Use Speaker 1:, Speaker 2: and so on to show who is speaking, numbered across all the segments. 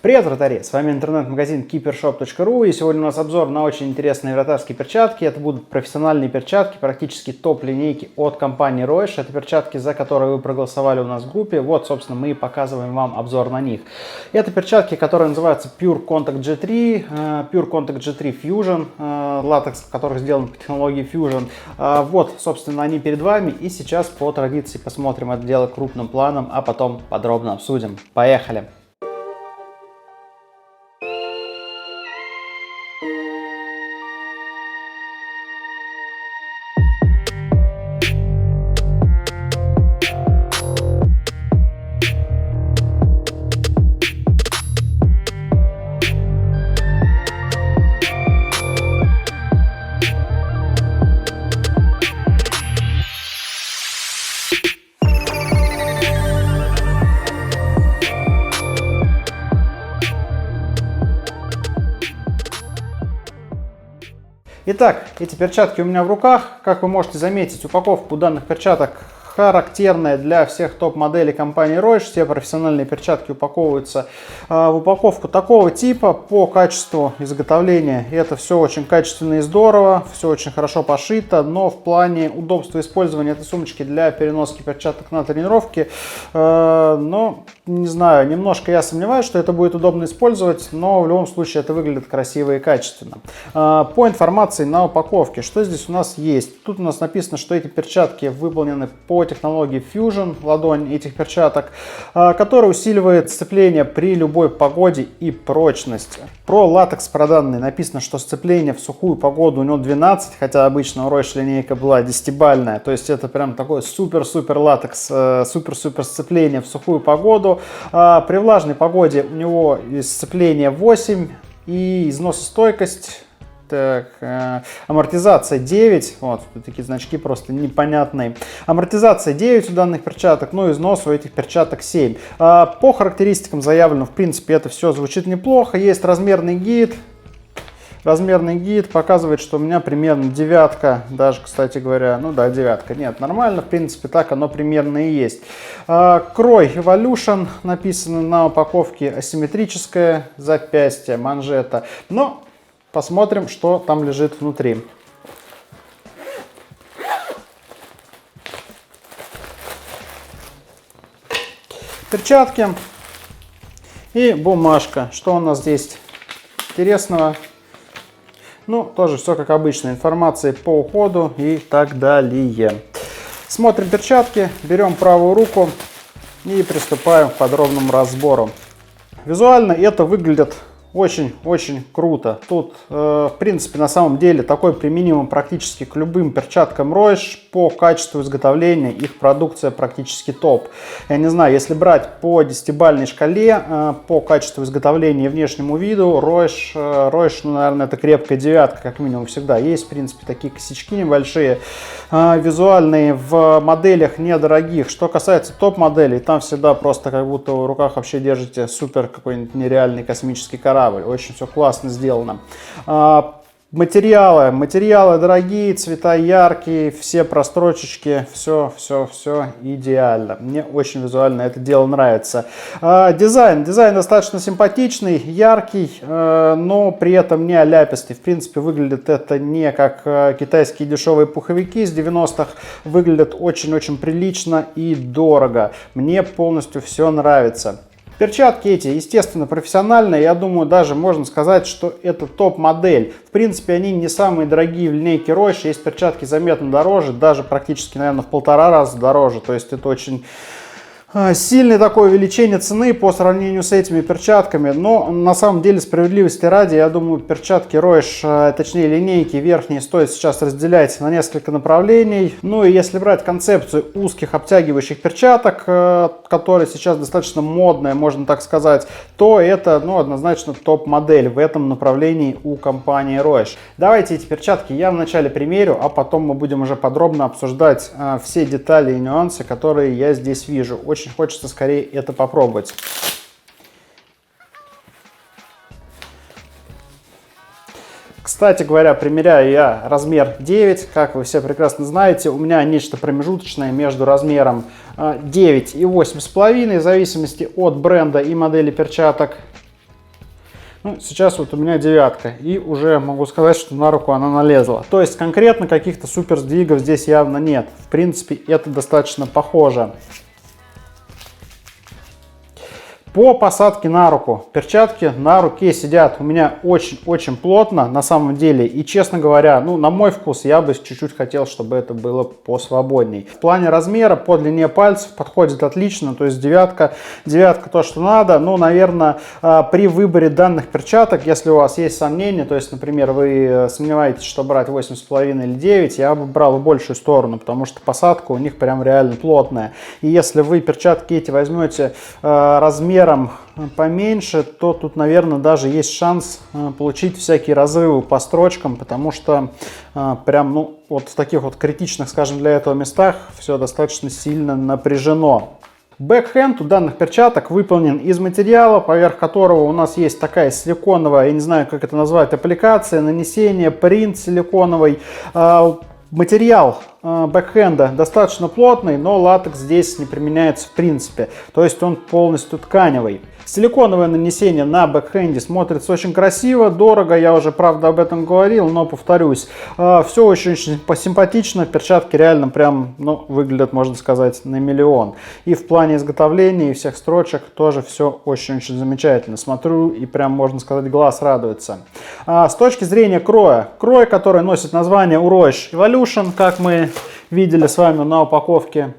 Speaker 1: Привет, вратари! С вами интернет-магазин keepershop.ru, и сегодня у нас обзор на очень интересные вратарские перчатки. Это будут профессиональные перчатки, практически топ-линейки от компании Reusch. Это перчатки, за которые вы проголосовали у нас в группе. Вот, собственно, мы и показываем вам обзор на них. Это перчатки, которые называются Pure Contact G3, Pure Contact G3 Fusion, латекс, который сделан по технологии Fusion. Вот, собственно, они перед вами, и сейчас по традиции посмотрим это дело крупным планом, а потом подробно обсудим. Поехали! Итак, эти перчатки у меня в руках. Как вы можете заметить, упаковка у данных перчаток характерная для всех топ-моделей компании Reusch. Все профессиональные перчатки упаковываются в упаковку такого типа. По качеству изготовления это все очень качественно и здорово, все очень хорошо пошито, но в плане удобства использования этой сумочки для переноски перчаток на тренировки, но не знаю, немножко я сомневаюсь, что это будет удобно использовать, но в любом случае это выглядит красиво и качественно. По информации на упаковке, что здесь у нас есть? Тут у нас написано, что эти перчатки выполнены по технологии Fusion, ладонь этих перчаток, которая усиливает сцепление при любой погоде и прочности. Про латекс про данные написано, что сцепление в сухую погоду у него 12, хотя обычно у Reusch линейка была 10-бальная, то есть это прям такой супер-супер латекс, супер-супер сцепление в сухую погоду. При влажной погоде у него сцепление 8 и износостойкость. Так, амортизация 9, вот такие значки просто непонятные. Амортизация 9 у данных перчаток, но износ у этих перчаток 7. По характеристикам заявлено, в принципе, это все звучит неплохо. Есть размерный гид. Размерный гид показывает, что у меня примерно девятка, даже, кстати говоря, ну да, девятка. Нет, нормально, в принципе, так оно примерно и есть. Крой Evolution написано на упаковке, асимметрическое запястье, манжета. Но посмотрим, что там лежит внутри. Перчатки и бумажка. Что у нас здесь интересного? Ну, тоже все как обычно. Информация по уходу и так далее. Смотрим перчатки, берем правую руку и приступаем к подробному разбору. Визуально это выглядит очень-очень круто. Тут, в принципе, на самом деле такой применим практически к любым перчаткам Reusch. По качеству изготовления их продукция практически топ. Я не знаю, если брать по 10-бальной шкале, по качеству изготовления и внешнему виду, Reusch, ну, наверное, это крепкая девятка, как минимум, всегда есть. В принципе, такие косячки небольшие, визуальные в моделях недорогих. Что касается топ-моделей, там всегда просто как будто в руках вообще держите супер какой-нибудь нереальный космический корабль. Очень все классно сделано. Материалы дорогие, цвета яркие, все прострочечки, все идеально. Мне очень визуально это дело нравится. Дизайн достаточно симпатичный, яркий, но при этом не оляпистый. В принципе, выглядит это не как китайские дешевые пуховики из 90-х. Выглядит очень-очень прилично и дорого. Мне полностью все нравится. Перчатки эти, естественно, профессиональные. Я думаю, даже можно сказать, что это топ-модель. В принципе, они не самые дорогие в линейке Reusch. Есть перчатки заметно дороже, даже практически, наверное, в 1,5 раза дороже. То есть это очень сильное такое увеличение цены по сравнению с этими перчатками, но на самом деле, справедливости ради, я думаю, перчатки Reusch, точнее линейки верхние, стоит сейчас разделять на несколько направлений. Ну и если брать концепцию узких обтягивающих перчаток, которая сейчас достаточно модная, можно так сказать, то это, ну, однозначно топ-модель в этом направлении у компании Reusch. Давайте эти перчатки я вначале примерю, а потом мы будем уже подробно обсуждать все детали и нюансы, которые я здесь вижу. Очень хочется скорее это попробовать. Кстати говоря, примеряю я размер 9, как вы все прекрасно знаете, у меня нечто промежуточное между размером 9 и 8,5, в зависимости от бренда и модели перчаток. Ну, сейчас вот у меня 9, и уже могу сказать, что на руку она налезла. То есть конкретно каких-то супер сдвигов здесь явно нет. В принципе, это достаточно похоже. По посадке на руку. Перчатки на руке сидят у меня очень-очень плотно на самом деле. И, честно говоря, ну, на мой вкус, я бы чуть-чуть хотел, чтобы это было посвободней. В плане размера по длине пальцев подходит отлично. То есть девятка то, что надо. Ну, наверное, при выборе данных перчаток, если у вас есть сомнения, то есть, например, вы сомневаетесь, что брать 8,5 или 9, я бы брал в большую сторону, потому что посадка у них прям реально плотная. И если вы перчатки эти возьмете размером поменьше, то тут, наверное, даже есть шанс получить всякие разрывы по строчкам, потому что прям, ну, вот в таких вот критичных, скажем, для этого местах все достаточно сильно напряжено. Бэкхенд у данных перчаток выполнен из материала, поверх которого у нас есть такая силиконовая, я не знаю, как это назвать, аппликация, нанесение, принт силиконовый. Материал бэкхенда достаточно плотный, но латекс здесь не применяется в принципе, то есть он полностью тканевый. Силиконовое нанесение на бэкхенде смотрится очень красиво, дорого, я уже, правда, об этом говорил, но повторюсь, все очень-очень симпатично, перчатки реально прям, ну, выглядят, можно сказать, на миллион. И в плане изготовления и всех строчек тоже все очень-очень замечательно. Смотрю и прям, можно сказать, глаз радуется. С точки зрения кроя, который носит название Uroish Evolution, как мы видели с вами на упаковке.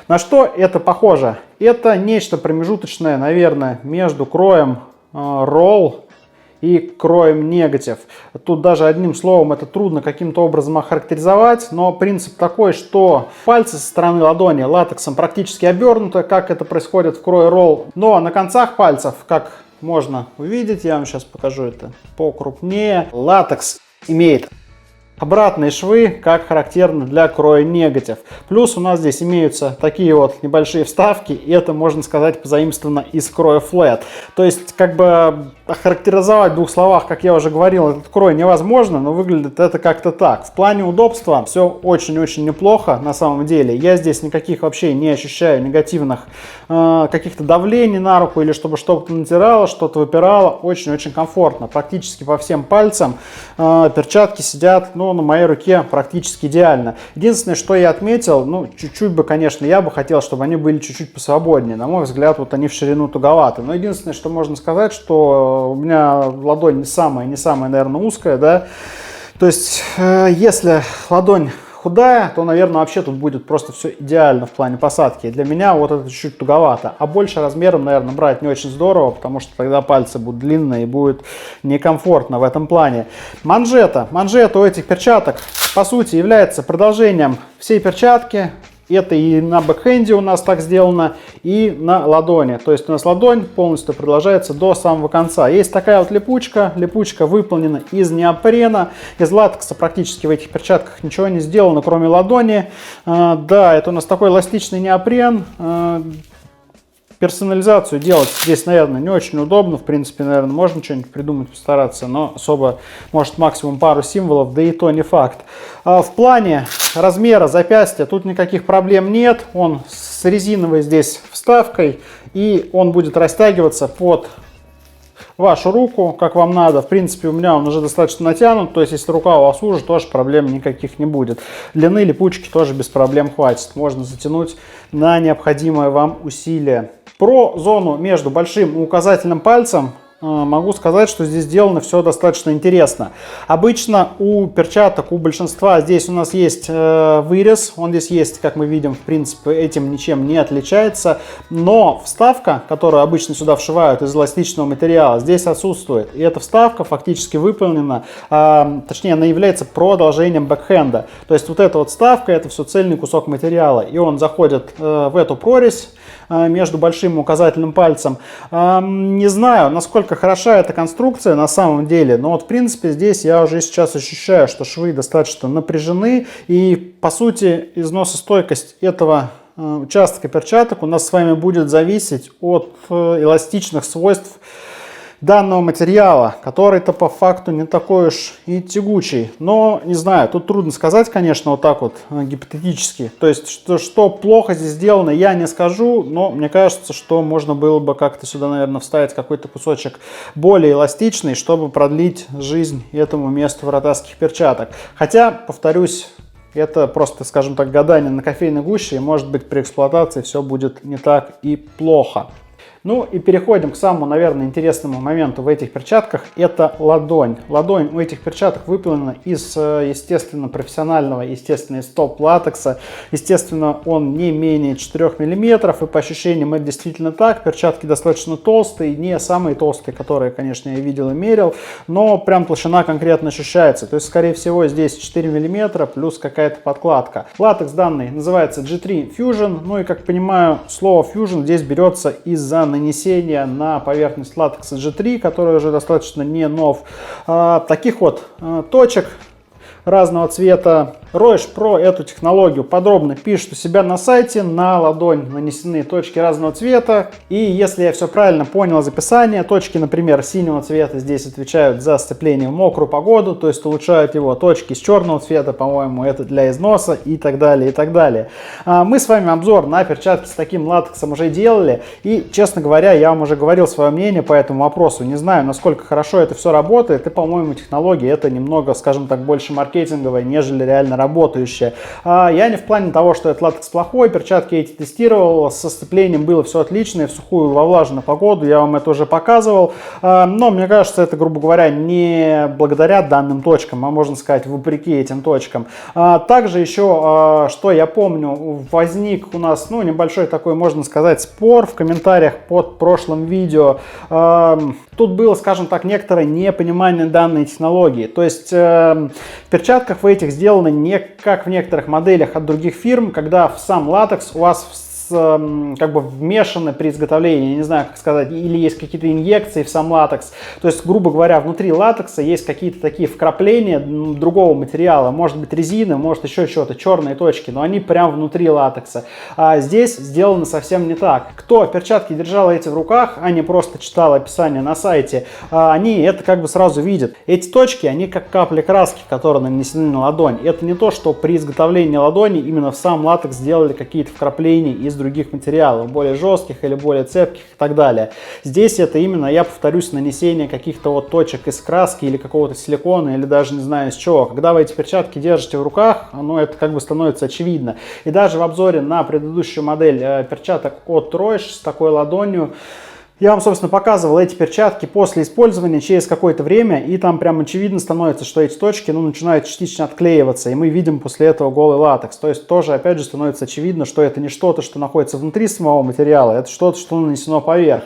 Speaker 1: На что это похоже? Это нечто промежуточное, наверное, между кроем Roll и кроем Negative. Тут даже одним словом это трудно каким-то образом охарактеризовать, но принцип такой, что пальцы со стороны ладони латексом практически обернуты, как это происходит в крое Roll, но на концах пальцев, как можно увидеть, я вам сейчас покажу это покрупнее, латекс имеет обратные швы, как характерно для кроя Negative. Плюс у нас здесь имеются такие вот небольшие вставки, и это, можно сказать, позаимствовано из кроя Flat. То есть, как бы охарактеризовать в двух словах, как я уже говорил, этот крой невозможно, но выглядит это как-то так. В плане удобства все очень-очень неплохо на самом деле. Я здесь никаких вообще не ощущаю негативных каких-то давлений на руку или чтобы что-то натирало, что-то выпирало. Очень-очень комфортно. Практически по всем пальцам перчатки сидят, ну, на моей руке практически идеально. Единственное, что я отметил, ну, чуть-чуть бы, конечно, я бы хотел, чтобы они были чуть-чуть посвободнее. На мой взгляд, вот они в ширину туговаты. Но единственное, что можно сказать, что у меня ладонь не самая, наверное, узкая, да. То есть, если ладонь худая, то, наверное, вообще тут будет просто все идеально в плане посадки. Для меня вот это чуть-чуть туговато. А больше размером, наверное, брать не очень здорово, потому что тогда пальцы будут длинные и будет некомфортно в этом плане. Манжета у этих перчаток, по сути, является продолжением всей перчатки. Это и на бэкхенде у нас так сделано, и на ладони. То есть у нас ладонь полностью продолжается до самого конца. Есть такая вот липучка. Липучка выполнена из неопрена. Из латекса практически в этих перчатках ничего не сделано, кроме ладони. Да, это у нас такой эластичный неопрен. Персонализацию делать здесь, наверное, не очень удобно. В принципе, наверное, можно что-нибудь придумать, постараться, но особо, может, максимум пару символов, да и то не факт. В плане размера запястья тут никаких проблем нет. Он с резиновой здесь вставкой, и он будет растягиваться под вашу руку, как вам надо. В принципе, у меня он уже достаточно натянут, то есть, если рука у вас уже, тоже проблем никаких не будет. Длины липучки тоже без проблем хватит. Можно затянуть на необходимое вам усилие. Про зону между большим и указательным пальцем могу сказать, что здесь сделано все достаточно интересно. Обычно у перчаток, у большинства здесь у нас есть вырез. Он здесь есть, как мы видим, в принципе, этим ничем не отличается. Но вставка, которую обычно сюда вшивают из эластичного материала, здесь отсутствует. И эта вставка фактически выполнена, точнее, она является продолжением бэкхенда. То есть вот эта вот вставка, это все цельный кусок материала. И он заходит в эту прорезь между большим и указательным пальцем. Не знаю, насколько хороша эта конструкция на самом деле, но вот в принципе здесь я уже сейчас ощущаю, что швы достаточно напряжены, и по сути износостойкость этого участка перчаток у нас с вами будет зависеть от эластичных свойств данного материала, который-то по факту не такой уж и тягучий. Но, не знаю, тут трудно сказать, конечно, вот так вот гипотетически. То есть, что плохо здесь сделано, я не скажу, но мне кажется, что можно было бы как-то сюда, наверное, вставить какой-то кусочек более эластичный, чтобы продлить жизнь этому месту вратарских перчаток. Хотя, повторюсь, это просто, скажем так, гадание на кофейной гуще, и, может быть, при эксплуатации все будет не так и плохо. Ну и переходим к самому, наверное, интересному моменту в этих перчатках. Это ладонь. Ладонь у этих перчаток выполнена из, естественно, профессионального, естественно, из топ-латекса. Естественно, он не менее 4 мм, и по ощущениям это действительно так. Перчатки достаточно толстые, не самые толстые, которые, конечно, я видел и мерил, но прям толщина конкретно ощущается. То есть, скорее всего, здесь 4 мм плюс какая-то подкладка. Латекс данный называется G3 Fusion. Ну и, как понимаю, слово Fusion здесь берется из-за нанесения на поверхность латекса G3, который уже достаточно не нов. Таких вот точек разного цвета. Ройш про эту технологию подробно пишет у себя на сайте. На ладонь нанесены точки разного цвета. И если я все правильно понял из описания, точки, например, синего цвета здесь отвечают за сцепление в мокрую погоду, то есть улучшают его. Точки с черного цвета, по-моему, это для износа и так далее, и так далее. Мы с вами обзор на перчатки с таким латексом уже делали. И, честно говоря, я вам уже говорил свое мнение по этому вопросу. Не знаю, насколько хорошо это все работает. И, по-моему, технология это немного, скажем так, больше маркетинговая, нежели реально работающая. Я не в плане того, что этот латекс плохой, перчатки эти тестировал, со сцеплением было все отлично, и в сухую, во влажную погоду я вам это уже показывал, но мне кажется, это, грубо говоря, не благодаря данным точкам, а можно сказать, вопреки этим точкам. Также еще, что я помню, возник у нас, ну, небольшой такой, можно сказать, спор в комментариях под прошлым видео. Тут было, скажем так, некоторое непонимание данной технологии. То есть в перчатках в этих сделаны не как в некоторых моделях от других фирм, когда в сам латекс у вас как бы вмешаны при изготовлении, я не знаю, как сказать, или есть какие-то инъекции в сам латекс. То есть, грубо говоря, внутри латекса есть какие-то такие вкрапления другого материала, может быть резины, может еще что-то, черные точки, но они прям внутри латекса. А здесь сделано совсем не так. Кто перчатки держал эти в руках, а не просто читал описание на сайте, они это как бы сразу видят. Эти точки, они как капли краски, которые нанесены на ладонь. Это не то, что при изготовлении ладони именно в сам латекс сделали какие-то вкрапления из других материалов, более жестких или более цепких и так далее. Здесь это именно, я повторюсь, нанесение каких-то вот точек из краски или какого-то силикона, или даже не знаю из чего. Когда вы эти перчатки держите в руках, это как бы становится очевидно. И даже в обзоре на предыдущую модель перчаток от Reusch с такой ладонью, я вам, собственно, показывал эти перчатки после использования через какое-то время, и там прям очевидно становится, что эти точки начинают частично отклеиваться, и мы видим после этого голый латекс. То есть тоже, опять же, становится очевидно, что это не что-то, что находится внутри самого материала, это что-то, что нанесено поверх.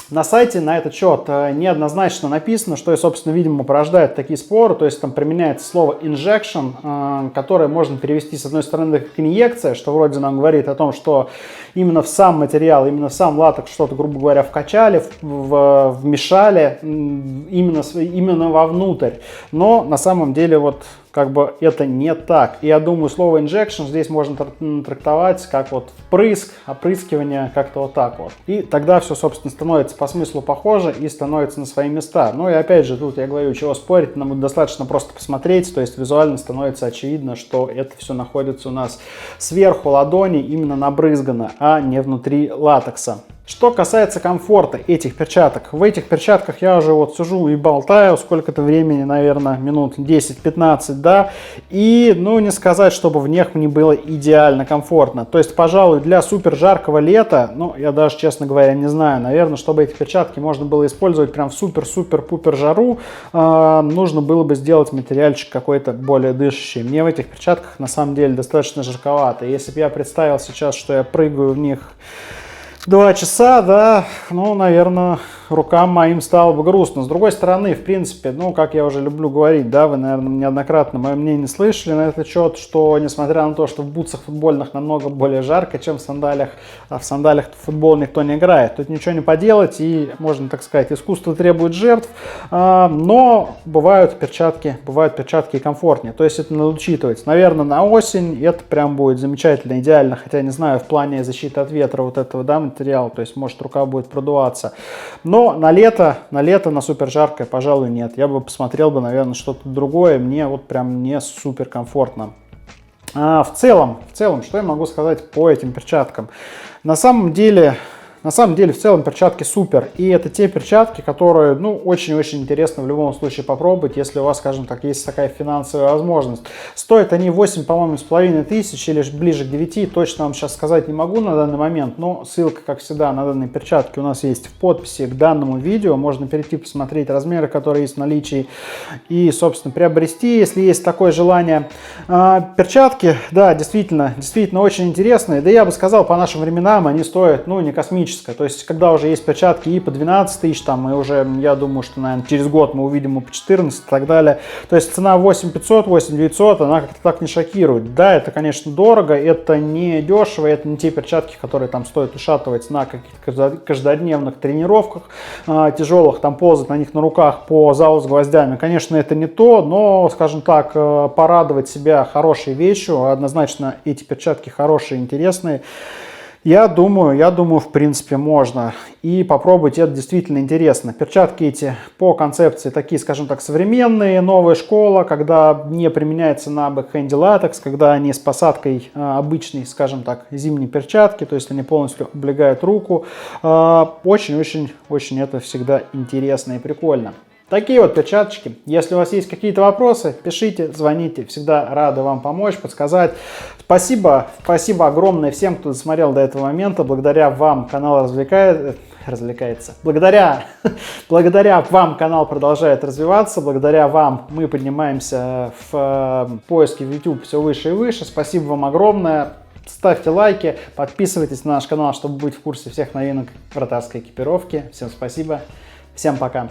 Speaker 1: На сайте на этот счет неоднозначно написано, что и, собственно, видимо, порождает такие споры. То есть там применяется слово injection, которое можно перевести с одной стороны как инъекция, что вроде нам говорит о том, что именно в сам материал, именно в сам латекс что-то, грубо говоря, вкачали, вмешали именно вовнутрь. Но на самом деле вот как бы это не так. И я думаю, слово injection здесь можно трактовать как вот впрыск, опрыскивание, как-то вот так вот. И тогда все, собственно, становится по смыслу похоже и становится на свои места. Ну и опять же, тут я говорю, чего спорить, нам достаточно просто посмотреть, то есть визуально становится очевидно, что это все находится у нас сверху ладони, именно набрызгано, а не внутри латекса. Что касается комфорта этих перчаток, в этих перчатках я уже вот сижу и болтаю сколько-то времени, наверное, минут 10-15, да, и, не сказать, чтобы в них мне было идеально комфортно. То есть, пожалуй, для супер жаркого лета, я даже, честно говоря, не знаю, наверное, чтобы эти перчатки можно было использовать прям в супер-супер-пупер жару, нужно было бы сделать материальчик какой-то более дышащий. Мне в этих перчатках, на самом деле, достаточно жарковато. Если бы я представил сейчас, что я прыгаю в них 2 часа, да, наверное, рукам моим стало бы грустно. С другой стороны, в принципе, как я уже люблю говорить, да, вы, наверное, неоднократно мое мнение слышали на этот счет, что, несмотря на то, что в бутсах футбольных намного более жарко, чем в сандалиях, а в сандалиях в футбол никто не играет. Тут ничего не поделать, и, можно так сказать, искусство требует жертв, но бывают перчатки и комфортнее. То есть это надо учитывать. Наверное, на осень это прям будет замечательно, идеально, хотя, не знаю, в плане защиты от ветра вот этого, да, материала, то есть, может, рука будет продуваться. Но на лето на супер жаркое, пожалуй, нет. Я бы посмотрел бы, наверное, что-то другое. Мне вот прям не супер комфортно. В целом, что я могу сказать по этим перчаткам? На самом деле, в целом перчатки супер. И это те перчатки, которые, ну, очень-очень интересно в любом случае попробовать, если у вас, скажем так, есть такая финансовая возможность. Стоят они 8, по-моему, с половиной тысяч или ближе к 9. Точно вам сейчас сказать не могу на данный момент, но ссылка, как всегда, на данные перчатки у нас есть в подписи к данному видео. Можно перейти посмотреть размеры, которые есть в наличии, и, собственно, приобрести, если есть такое желание. Перчатки, да, действительно очень интересные. Да я бы сказал, по нашим временам они стоят, ну, не космические. То есть, когда уже есть перчатки и по 12 тысяч, там, и уже, я думаю, что, наверное, через год мы увидим и по 14 и так далее. То есть, цена 8500, 8900, она как-то так не шокирует. Да, это, конечно, дорого, это не дешево, это не те перчатки, которые там стоит ушатывать на каких-то каждодневных тренировках тяжелых, там, ползать на них на руках по залу с гвоздями. Конечно, это не то, но, скажем так, порадовать себя хорошей вещью, однозначно эти перчатки хорошие, интересные. Я думаю, в принципе, можно. И попробовать это действительно интересно. Перчатки эти по концепции такие, скажем так, современные, новая школа, когда не применяется на бэкхенде латекс, когда они с посадкой обычной, скажем так, зимней перчатки, то есть они полностью облегают руку. Очень это всегда интересно и прикольно. Такие вот перчаточки. Если у вас есть какие-то вопросы, пишите, звоните. Всегда рады вам помочь, подсказать. Спасибо огромное всем, кто досмотрел до этого момента. Благодаря вам канал развлекается. Благодаря вам канал продолжает развиваться. Благодаря вам мы поднимаемся в поиске в YouTube все выше и выше. Спасибо вам огромное. Ставьте лайки, подписывайтесь на наш канал, чтобы быть в курсе всех новинок вратарской экипировки. Всем спасибо, всем пока.